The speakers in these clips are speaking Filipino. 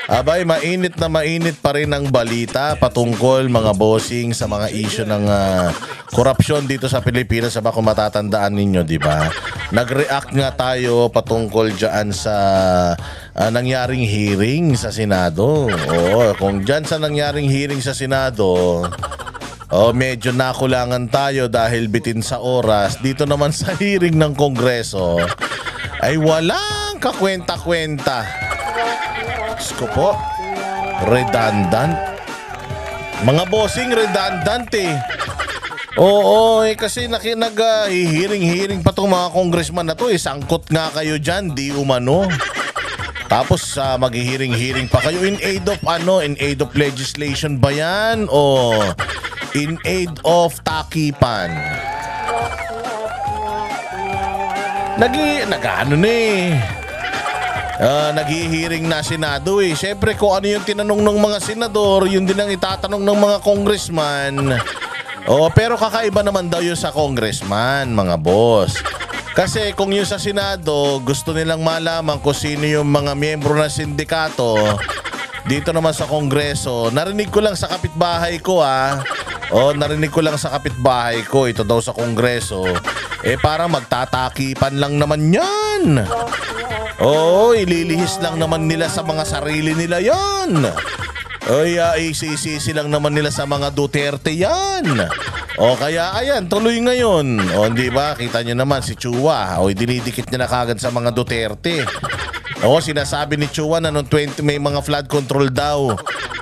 Abay, mainit na mainit pa rin ang balita patungkol mga bossing sa mga issue ng korupsyon dito sa Pilipinas. Aba, kung matatandaan ninyo, di ba? Nag-react nga tayo patungkol dyan sa nangyaring hearing sa Senado. Oo, kung dyan sa nangyaring hearing sa Senado, medyo nakulangan tayo dahil bitin sa oras. Dito naman sa hearing ng Kongreso ay walang kakwenta-kwenta. Diyos ko po, redundant. Mga bossing, redundant eh. Oo, kasi nag-hearing pa itong mga congressman na to eh. Sangkot nga kayo dyan, di umano. Tapos mag-hearing pa kayo in aid of in aid of legislation ba yan? O in aid of takipan? Nag-ano na eh. Naghihiring na Senado eh. Siyempre kung ano yung tinanong ng mga senador, yun din ang itatanong ng mga congressman. Pero kakaiba naman daw yun sa congressman, mga boss. Kasi kung yun sa Senado, gusto nilang malaman kung sino yung mga miyembro ng sindikato. Dito naman sa Kongreso, narinig ko lang sa kapitbahay ko narinig ko lang sa kapitbahay ko, ito daw sa Kongreso. Parang magtatakipan lang naman yan. Ililihis lang naman nila sa mga sarili nila yan. Isisisi lang naman nila sa mga Duterte yan. Kaya ayan, tuloy ngayon. Di ba? Kita nyo naman si Chua. Dinidikit niya na kagad sa mga Duterte. Sinasabi ni Chua na noong may mga flood control daw.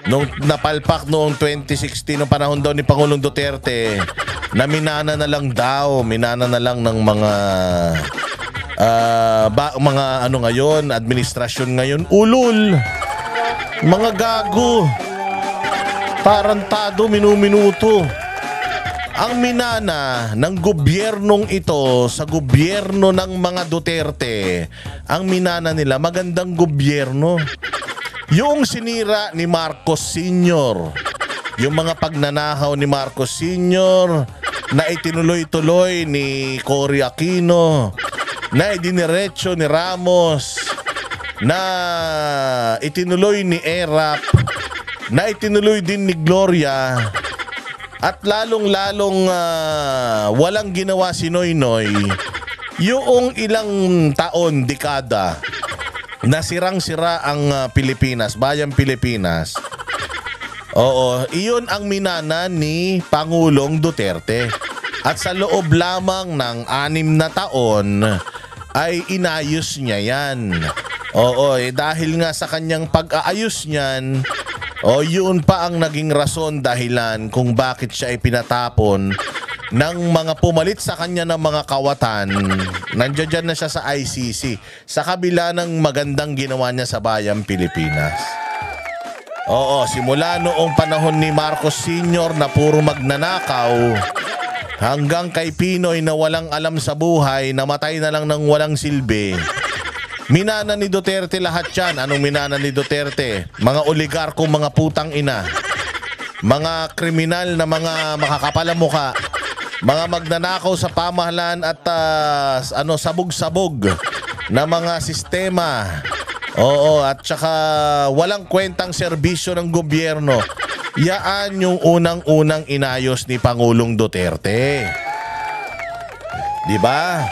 Nung napalpak noong 2016, noong panahon daw ni Pangulong Duterte, na minana na lang ng mga ngayon, administrasyon ngayon, ulul, mga gago, tarantado, minuminuto. Ang minana ng gobyernong ito sa gobyerno ng mga Duterte, ang minana nila magandang gobyerno. Yung sinira ni Marcos Sr., yung mga pagnanahaw ni Marcos Sr. na itinuloy-tuloy ni Cory Aquino, na idiniretso ni Ramos, na itinuloy ni Erap, na itinuloy din ni Gloria, at lalong-lalong walang ginawa si Noynoy yung ilang taon, dekada, na sirang-sira ang Pilipinas, bayang Pilipinas. Iyon ang minana ni Pangulong Duterte. At sa loob lamang ng 6 na taon ay inayos niya yan. Dahil nga sa kanyang pag-aayos niyan, yun pa ang naging rason, dahilan kung bakit siya ay pinatapon ng mga pumalit sa kanya ng mga kawatan. Nandiyan na siya sa ICC sa kabila ng magandang ginawa niya sa bayang Pilipinas. Simula noong panahon ni Marcos Sr. na puro magnanakaw, hanggang kay Pinoy na walang alam sa buhay, namatay na lang ng walang silbi. Minana ni Duterte lahat yan. Anong minana ni Duterte? Mga oligarko, mga putang ina, mga kriminal na mga makakapalamukha, mga magnanakaw sa pamahalaan at sabog-sabog na mga sistema. At saka walang kwentang serbisyo ng gobyerno. Yaan yung unang-unang inayos ni Pangulong Duterte. Di ba?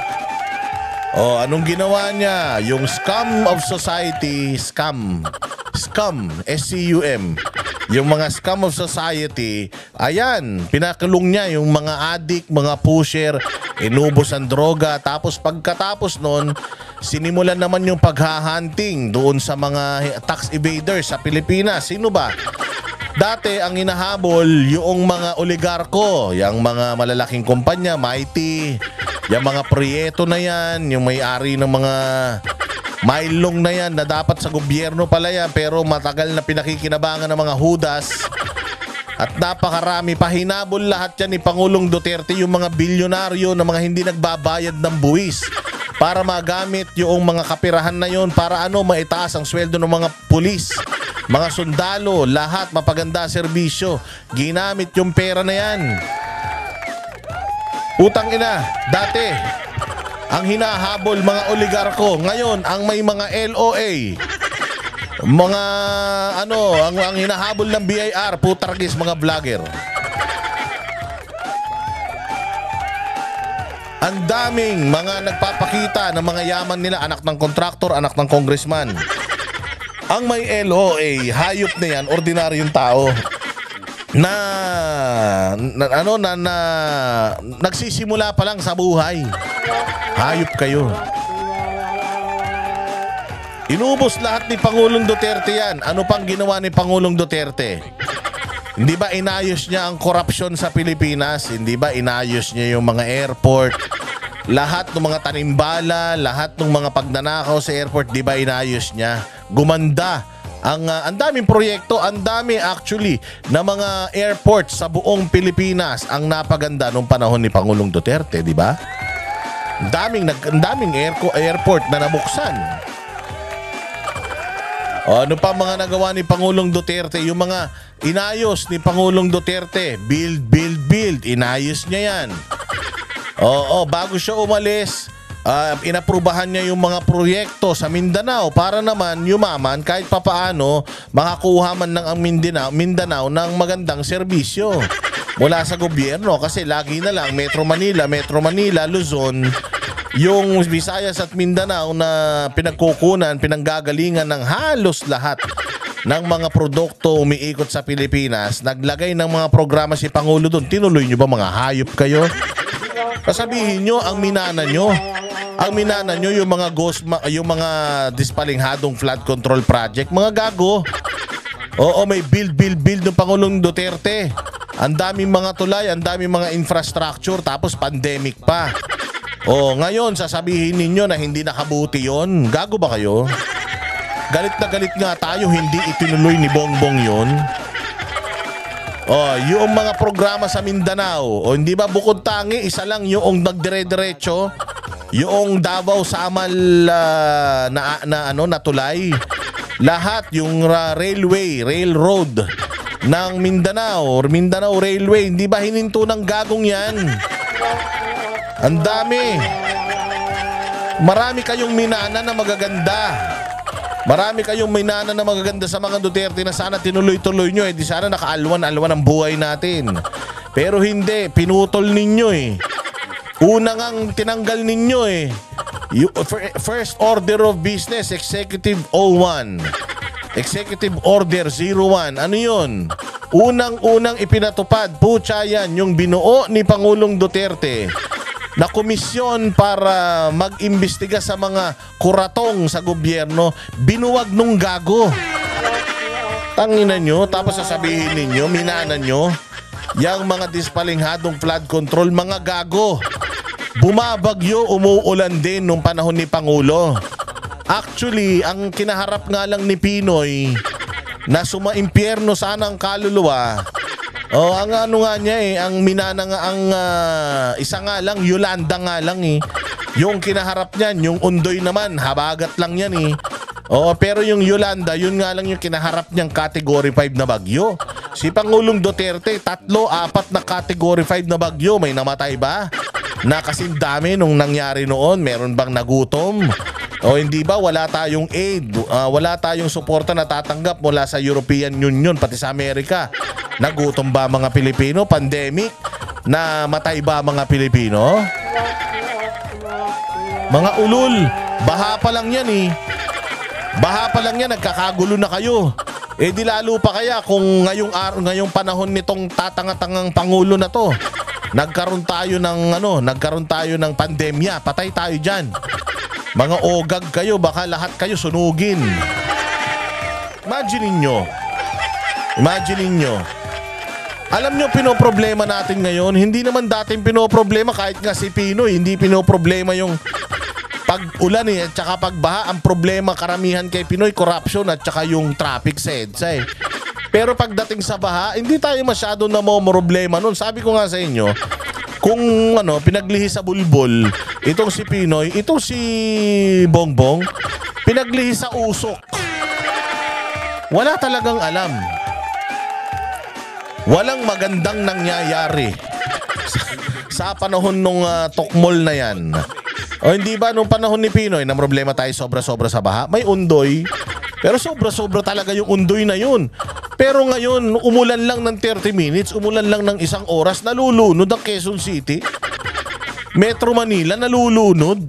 Anong ginawa niya? Yung scum of society, scum, S-C-U-M. Yung mga scum of society, ayan, pinakulong niya yung mga adik, mga pusher, inubos ang droga. Tapos pagkatapos nun, sinimulan naman yung paghahunting doon sa mga tax evaders sa Pilipinas. Sino ba? Dati ang hinahabol yung mga oligarko, yung mga malalaking kumpanya, Mighty, yung mga Prieto na yan, yung may-ari ng mga Mailong na yan na dapat sa gobyerno pala yan, pero matagal na pinakikinabangan ng mga hudas. At napakarami pa, hinabol lahat yan ni Pangulong Duterte, yung mga bilyonaryo na mga hindi nagbabayad ng buwis para magamit yung mga kapirahan na yon para maitaas ang sweldo ng mga pulis, mga sundalo, lahat mapaganda serbisyo. Ginamit yung pera na yan. Utang ina, dati ang hinahabol mga oligarko, ngayon ang may mga LOA. Mga ano, ang hinahabol ng BIR, putargis mga vlogger. Ang daming mga nagpapakita ng mga yaman nila, anak ng kontraktor, anak ng congressman. Ang may LOA, hayop na yan, ordinaryong tao na nagsisimula pa lang sa buhay. Hayop kayo. Inubos lahat ni Pangulong Duterte yan. Ano pang ginawa ni Pangulong Duterte? Hindi ba inayos niya ang korupsyon sa Pilipinas? Hindi ba inayos niya yung mga airport? Lahat ng mga tanimbala, lahat ng mga pagnanakaw sa airport, di ba inayos niya? Gumanda. Ang daming proyekto, ang dami actually na mga airport sa buong Pilipinas ang napaganda nung panahon ni Pangulong Duterte, di ba? Ang daming airport na nabuksan. O, ano pa mga nagawa ni Pangulong Duterte? Yung mga inayos ni Pangulong Duterte. Build. Inayos niya yan. Oo, bago siya umalis, inaprubahan niya yung mga proyekto sa Mindanao para naman yumaman kahit papaano makakuha man ng ang Mindanao ng magandang serbisyo mula sa gobyerno. Kasi lagi na lang Metro Manila, Luzon, yung Visayas at Mindanao na pinagkukunan, pinanggagalingan ng halos lahat ng mga produkto umiikot sa Pilipinas. Naglagay ng mga programa si Pangulo doon. Tinuloy nyo ba, mga hayop kayo? Sasabihin nyo, ang minana nyo yung mga yung mga dispalinghadong flood control project, mga gago. Oo, may build ng Pangulong Duterte. Ang daming mga tulay, ang daming mga infrastructure, tapos pandemic pa. Oh, ngayon sasabihin ninyo na hindi nakabuti yon. Gago ba kayo? Galit na galit nga tayo, hindi itinuloy ni Bongbong yon. Oh, yung mga programa sa Mindanao, o hindi ba bukod tangi, isa lang yung nagdire-diretso, yung Davao Samal na tulay. Lahat yung railroad ng Mindanao Railway, hindi ba hininto ng gagong yan? Ang dami. Marami kayong minana na magaganda. Marami kayong minana na magaganda sa mga Duterte na sana tinuloy-tuloy nyo. Di sana nakaalwan-alwan ang buhay natin. Pero hindi, pinutol ninyo eh. Una ngang tinanggal ninyo eh. First Order of Business, Executive 01. Executive Order 01. Ano yun? Unang-unang ipinatupad, putya yan, yung binuo ni Pangulong Duterte na komisyon para mag-imbestiga sa mga kuratong sa gobyerno, binuwag nung gago. Tangina nyo, tapos sasabihin ninyo, minana nyo, yung mga dispalinghadong flood control, mga gago. Bumabagyo, umuulan din nung panahon ni Pangulo. Actually, ang kinaharap nga lang ni Pinoy na sumaimpyerno sana ang kaluluwa. Oh, ang ano nga niya eh, ang minana nga ang isa nga lang, Yolanda nga lang eh. Yung kinaharap niyan, yung Undoy naman, habagat lang yan eh. Oh, pero yung Yolanda, yun nga lang yung kinaharap niyang Category 5 na bagyo. Si Pangulong Duterte, 3, 4 na Category 5 na bagyo, may namatay ba? Na kasing dami nung nangyari noon, meron bang nagutom? O hindi ba wala tayong aid, wala tayong suporta na tatanggap mula sa European Union pati sa Amerika? Nagutom ba mga Pilipino? Pandemic? Na matay ba mga Pilipino? Mga ulol, baha pa lang yan eh. Baha pa lang yan, nagkakagulo na kayo. Eh di lalo pa kaya kung ngayong panahon nitong tatanga-tangang Pangulo na to, nagkaroon tayo ng pandemya, patay tayo dyan. Mga ogag kayo, baka lahat kayo sunugin. Imagine ninyo. Alam nyo, pinoproblema natin ngayon, hindi naman dating pinoproblema kahit nga si Pinoy, hindi pinoproblema yung pag-ulan eh, at saka pagbaha. Ang problema karamihan kay Pinoy, corruption at saka yung traffic sa EDSA eh. Pero pagdating sa baha, hindi tayo masyado namomroblema nun. Sabi ko nga sa inyo, kung pinaglihi sa bulbol, itong si Pinoy, itong si Bongbong, pinaglihi sa usok. Wala talagang alam. Walang magandang nangyayari sa panahon nung tokmol na yan. O hindi ba nung panahon ni Pinoy na problema tayo sobra-sobra sa baha? May Undoy, Pero sobra-sobra talaga yung undoy na yun. Pero ngayon, umulan lang ng 30 minutes, umulan lang ng 1 oras, nalulunod ang Quezon City. Metro Manila, nalulunod.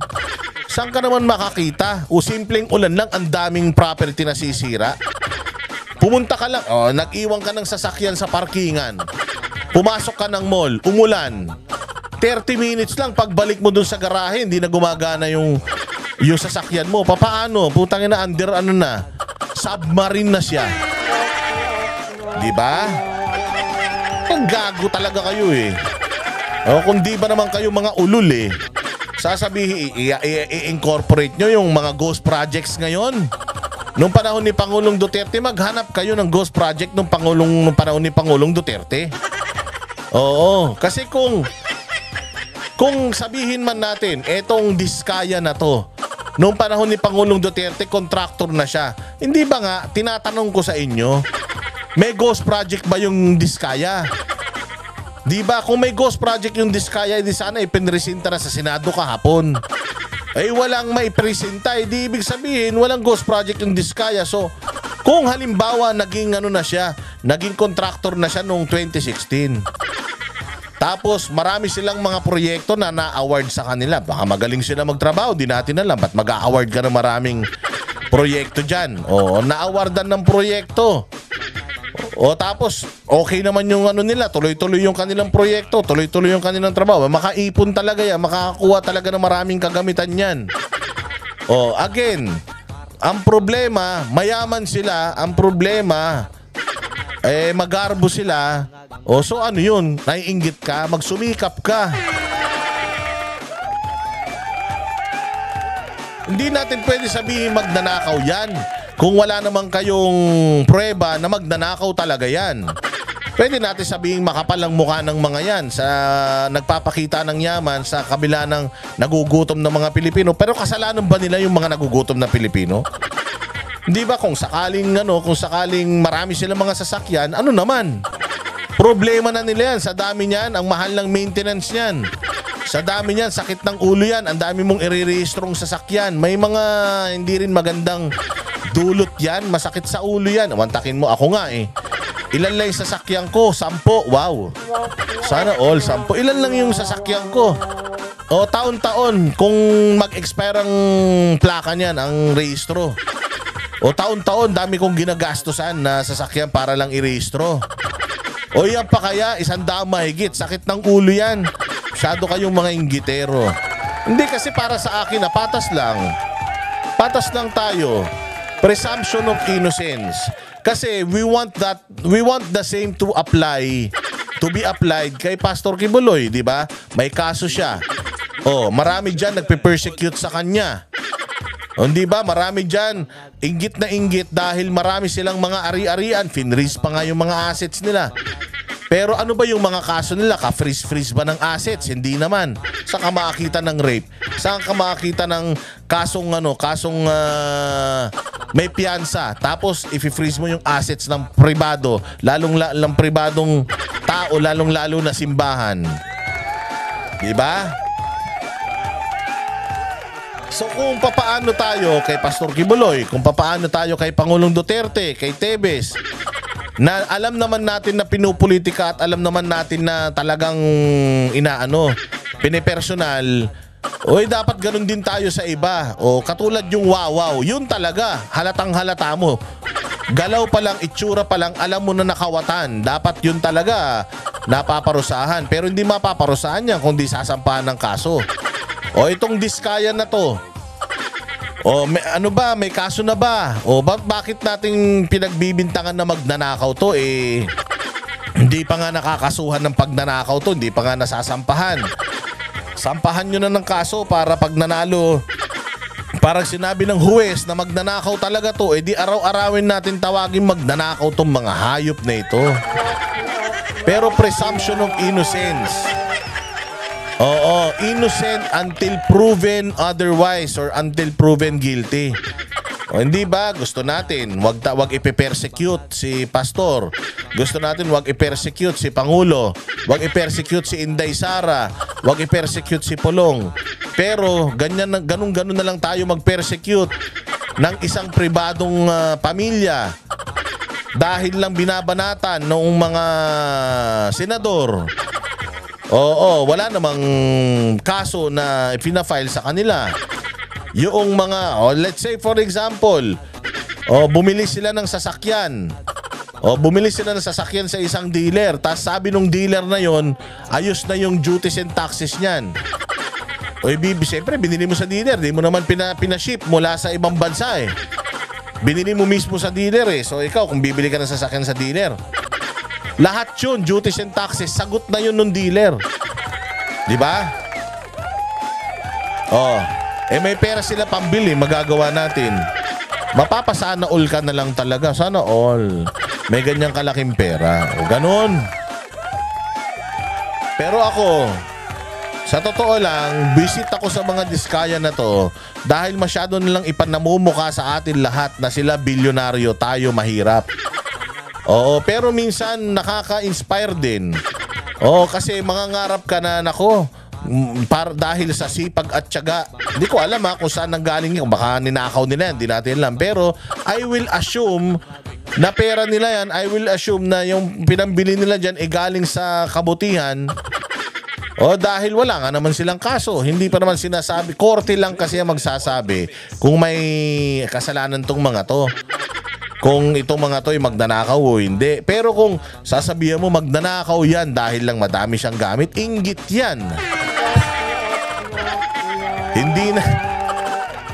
Saan ka naman makakita? O simpleng ulan lang, ang daming property na sisira. Pumunta ka lang, nag-iwan ka ng sasakyan sa parkingan. Pumasok ka ng mall, umulan. 30 minutes lang, pagbalik mo dun sa garahe, hindi na gumagana yung sasakyan mo. Papaano? Putang ina, under ano na? Submarine na siya. Diba? Ang gago talaga kayo eh. Kung di ba naman kayo mga ulul eh, sasabihin, i-incorporate nyo yung mga ghost projects ngayon. Nung panahon ni Pangulong Duterte, maghanap kayo ng ghost project nung panahon ni Pangulong Duterte. Oo, kasi kung sabihin man natin, etong Diskaya na to, nung panahon ni Pangulong Duterte, contractor na siya. Hindi ba nga, tinatanong ko sa inyo, may ghost project ba yung Diskaya? Di ba? Kung may ghost project yung Diskaya, di sana ipinresinta na sa Senado kahapon. Ay walang maipresenta, di ibig sabihin walang ghost project yung Diskaya. So, kung halimbawa naging ano na siya, naging contractor na siya noong 2016. Tapos marami silang mga proyekto na na-award sa kanila. Baka magaling sila magtrabaho, di natin alam. Ba't mag-a-award ka ng maraming proyekto dyan? O, na-awardan ng proyekto. O tapos, okay naman yung ano nila, tuloy-tuloy yung kanilang proyekto, tuloy-tuloy yung kanilang trabaho. Makaipon talaga yan, makakakuha talaga ng maraming kagamitan yan. O, again, ang problema, mayaman sila, ang problema, magarbo sila. O, so ano yun? Naiinggit ka, magsumikap ka. Hindi natin pwede sabihin magnanakaw yan kung wala naman kayong pruweba na magnanakaw talaga yan. Pwede natin sabihin makapal ang mukha ng mga yan sa nagpapakita ng yaman sa kabila ng nagugutom ng mga Pilipino. Pero kasalanan ba nila yung mga nagugutom na Pilipino? Hindi ba kung sakaling marami silang mga sasakyan, ano naman? Problema na nila yan. Sa dami niyan, ang mahal ng maintenance niyan. Sa dami niyan, sakit ng ulo yan. Ang dami mong irerehistrong sasakyan. May mga hindi rin magandang dulot yan. Masakit sa ulo yan. Awantakin mo, ako nga eh. Ilan lang yung sasakyan ko? 10. Wow. Sana all 10. Ilan lang yung sasakyan ko? O taon-taon, kung mag-expire ang plaka niyan, ang rehistro. O taon-taon, dami kong ginagastusan na sasakyan para lang irehistro. O yan pa kaya, 100 mahigit. Sakit ng ulo yan. Masyado kayong mga inggitero. Hindi kasi para sa akin na patas lang. Patas lang tayo. Presumption of innocence. Kasi we want the same to be applied kay Pastor Kibuloy, di ba? May kaso siya. Oh, marami diyan nagpe-persecute sa kanya. O, di ba? Marami diyan inggit na inggit dahil marami silang mga ari-arian, finreeze pa nga yung mga assets nila. Pero ano ba yung mga kaso nila? Ka-freeze ba ng assets? Hindi naman. Saan ka makakita ng rape? Saan ka makakita ng kasong may piyansa? Tapos i-freeze mo yung assets ng pribado, lalong pribadong tao, lalong-lalo na simbahan. Diba? So kung papaano tayo kay Pastor Kibuloy, kung papaano tayo kay Pangulong Duterte, kay Tebes, na alam naman natin na pinupolitika at alam naman natin na talagang pinipersonal, oy dapat ganun din tayo sa iba. O katulad yung wawaw, yun talaga, halatang halata mo. Galaw pa lang, itsura pa lang, alam mo na nakawatan. Dapat yun talaga napaparusahan. Pero hindi mapaparusahan yan kundi sasampahan ng kaso. O itong Diskaya na to, o may kaso na ba? O bakit nating pinagbibintangan na magnanakaw to? Hindi pa nga nakakasuhan ng pagnanakaw to, hindi pa nga nasasampahan. Sampahan nyo na ng kaso para pag nanalo, parang sinabi ng huwes na magnanakaw talaga to, di araw-arawin natin tawagin magnanakaw tong mga hayop na ito. Pero presumption of innocence. Oo, innocent until proven otherwise or until proven guilty. O hindi ba gusto natin wag ipe-persecute si pastor. Gusto natin wag i-persecute si Pangulo, wag i-persecute si Inday Sara, wag i-persecute si Pulong. Pero ganun na lang tayo mag-persecute ng isang pribadong pamilya dahil lang binabanatan noong mga senador. Oo, wala namang kaso na pina-file sa kanila. Yung mga, let's say for example, bumili sila ng sasakyan. Bumili sila ng sasakyan sa isang dealer. Tapos sabi nung dealer na yon, ayos na yung duties and taxes niyan. Siyempre, binili mo sa dealer. Di mo naman pinaship mula sa ibang bansa eh. Binili mo mismo sa dealer eh. So ikaw, kung bibili ka ng sasakyan sa dealer, lahat yun, duties and taxes, sagot na yun nung dealer. Di ba? May pera sila pambili, magagawa natin. Mapapasana all ka na lang talaga. Sana all. May ganyang kalaking pera. O ganun. Pero ako, sa totoo lang, visit ako sa mga diskaya na to dahil masyado nilang ipanamumukha sa atin lahat na sila bilyonaryo, tayo mahirap. Oo, pero minsan nakaka-inspire din. Kasi mangangarap ka na, nako, dahil sa sipag at tiyaga. Hindi ko alam kung saan nanggaling yun. Baka ninakaw nila yan, hindi natin alam. Pero I will assume na pera nila yan. I will assume na yung pinambili nila dyan galing sa kabutihan. Dahil wala nga naman silang kaso. Hindi pa naman sinasabi. Korte lang kasi magsasabi kung may kasalanan tong mga to. Kung itong mga to ay magnanakaw o hindi. Pero kung sasabihan mo magnanakaw yan dahil lang madami siyang gamit, inggit yan.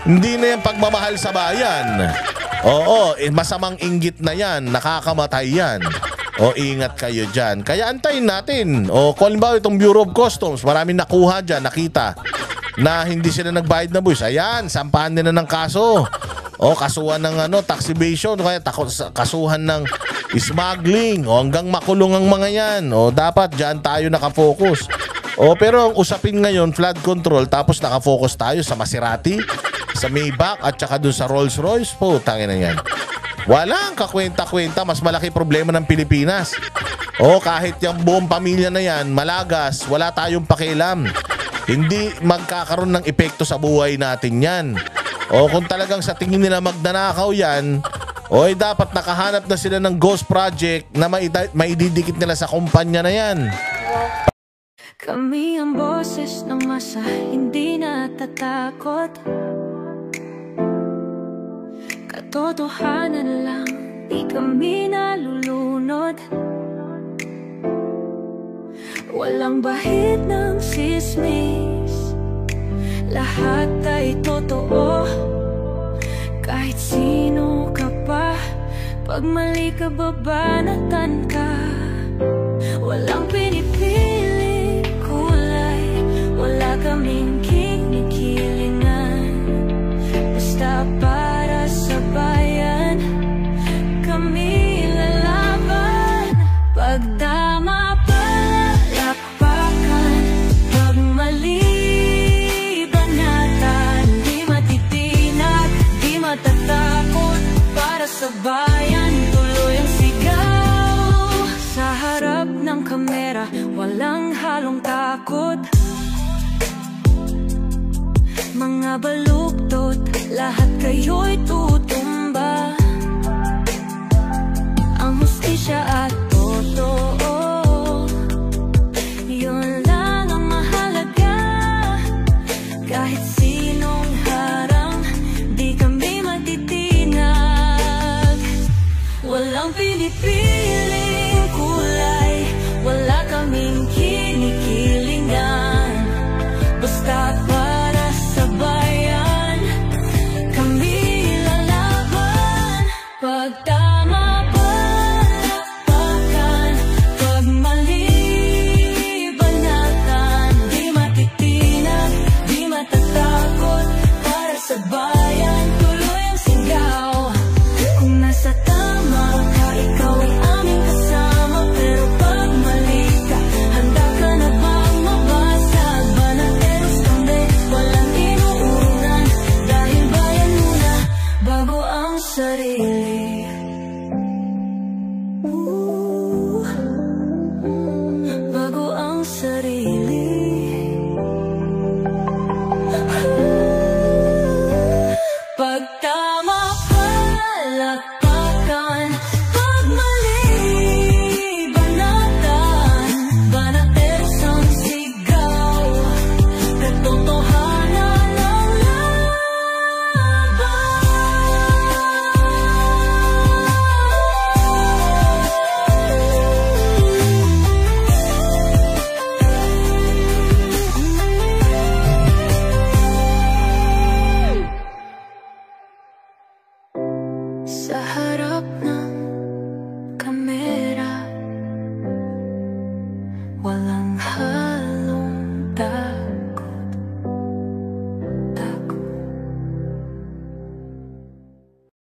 Hindi na yan pagmamahal sa bayan. Masamang inggit na yan. Nakakamatay yan. Ingat kayo dyan. Kaya antayin natin. Kung halimbawa itong Bureau of Customs, maraming nakuha dyan, nakita na hindi sila nagbayad na buwis. Ayan, sampahan nila ng kaso. Kasuhan ng tax evasion, kaya kasuhan ng smuggling, hanggang makulong ang mga yan. Dapat dyan tayo nakafocus. Pero ang usapin ngayon, flood control, tapos nakafocus tayo sa Maserati, sa Maybach, at saka dun sa Rolls Royce. Tangin na yan. Walang kakwenta-kwenta, mas malaki problema ng Pilipinas. Kahit yung buong pamilya na yan, malagas, wala tayong pakialam. Hindi magkakaroon ng epekto sa buhay natin yan. Kung talagang sa tingin nila magnanakaw yan, dapat nakahanap na sila ng ghost project na maididikit nila sa kumpanya na yan. Kami ang boses ng masa, hindi natatakot. Katotohanan lang, di kami nalulunod. Walang bahid ng sismis, lahat ay totoo. Kahit sino ka pa, pag mali ka babanatan ka. Walang pinipili kulay, wala kaming kinikilingan. Basta para sa bayan, kami lalaban. Pagdama palakpakan, pag mali matatakot. Para sa bayan, tuloy ang sigaw. Sa harap ng kamera, walang halong takot. Mga baluktot, lahat kayo'y tutumba. Ang hustisya at totoo, yun lang ang mahalaga. Kahit sinong harang, di kami matitinag. Walang Pilipinas.